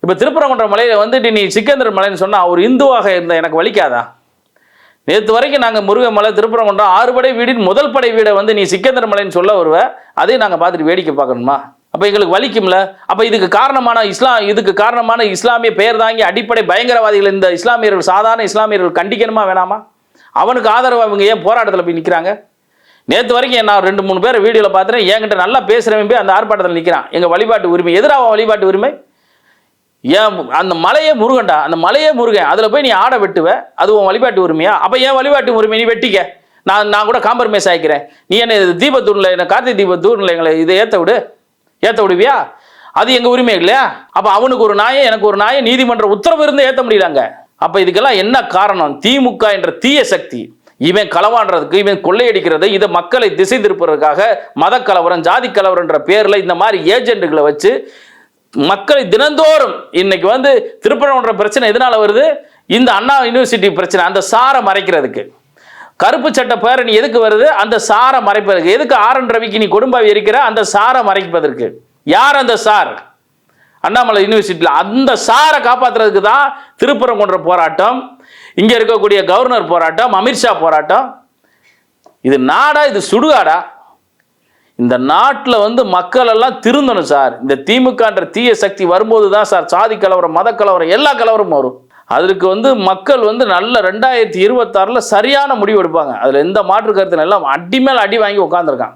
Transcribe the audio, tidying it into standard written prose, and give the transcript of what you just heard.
இப்போ திருப்பரங்குன்ற மலையில் வந்துட்டு நீ சிக்கந்தர் மலைன்னு சொன்னால் ஒரு இந்துவாக இருந்த எனக்கு வலிக்காதா? நேற்று வரைக்கும் நாங்கள் முருகமலை திருப்பரங்குன்றம் 6 படை வீடின் முதல் படை வீடை வந்து நீ சிக்கந்தர் மலைன்னு சொல்ல வருவ, அதையும் நாங்கள் பார்த்துட்டு வேடிக்கை பார்க்கணுமா? அப்போ எங்களுக்கு வலிக்கும்ல? அப்போ இதுக்கு காரணமான இஸ்லாமிய பெயர் தாங்கி அடிப்படை பயங்கரவாதிகள் இந்த இஸ்லாமியர்கள், சாதாரண இஸ்லாமியர்கள் கண்டிக்கணுமா வேணாமா? அவனுக்கு ஆதரவு அவங்க ஏன் போராட்டத்தில் போய் நிற்கிறாங்க? நேற்று வரைக்கும் நான் 2-3 பேர் வீடியோவில் பார்த்துறேன், என்கிட்ட நல்லா பேசுகிறவன் போய் அந்த ஆர்ப்பாட்டத்தில் நிற்கிறான். எங்கள் வழிபாட்டு உரிமை எதிராக வழிபாட்டு உரிமை ஏன்? அந்த மலையே முருகன்டா, அந்த மலையே முருகன், அதில் போய் நீ ஆடை வெட்டுவ, அது உன் வழிபாட்டு உரிமையா? அப்போ ஏன் வழிபாட்டு உரிமை நீ வெட்டிக்க, நான் கூட காம்ப்ரமைஸ் ஆகிக்கிறேன். நீ என்ன தீபத்தூரில் என்ன கார்த்திகை தீபத்தூரில் எங்களை இதை ஏற்ற விடுவியா? அது எங்கள் உரிமை இல்லையா? அப்போ அவனுக்கு ஒரு நாயம் எனக்கு ஒரு நாயம் நீதிமன்ற உத்தரவு இருந்து ஏற்ற முடியலாங்க. அப்போ இதுக்கெல்லாம் என்ன காரணம்? திமுக என்ற தீய சக்தி. இவன் களவாடுறதுக்கு, இவன் கொள்ளையடிக்கிறது, இதை மக்களை திசை திருப்புறதுக்காக மத கலவரம், ஜாதி கலவரன்ற பேரில் இந்த மாதிரி ஏஜென்ட்டுகளை வச்சு மக்களை தினந்தோறும் இன்னைக்கு வந்து திருப்பரங்குன்ற பிரச்சனை எதனால வருது? இந்த அண்ணா யூனிவர்சிட்டி பிரச்சனை, அந்த சாரை மறைக்கிறதுக்கு. கருப்பு சட்ட பேரணி எதுக்கு வருது? அந்த சாரை மறைப்பதற்கு. எதுக்கு ஆர்.என். ரவிக்கு நீ கொடும்பாவி இருக்கிற? அந்த சாரை மறைப்பதற்கு. யார் அந்த சார்? அண்ணாமலை யூனிவர்சிட்டியில் அந்த சாரை காப்பாற்றுறதுக்கு தான் திருப்பரங்குன்ற போராட்டம், இங்கே இருக்கக்கூடிய கவர்னர் போராட்டம், அமித்ஷா போராட்டம். இது நாடா? இது சுடுகாடா? இந்த நாட்டில் வந்து மக்கள் எல்லாம் திருந்தணும் சார். இந்த திமுகன்ற தீய சக்தி வரும்போது தான் சார் சாதி கலவரம், மத கலவரம், எல்லா கலவரமும் வரும். அதுக்கு வந்து மக்கள் வந்து நல்ல 2026 சரியான முடிவு எடுப்பாங்க. அதில் எந்த மாற்று கருத்து எல்லாம் அடி மேல் அடி வாங்கி உட்காந்துருக்கான்.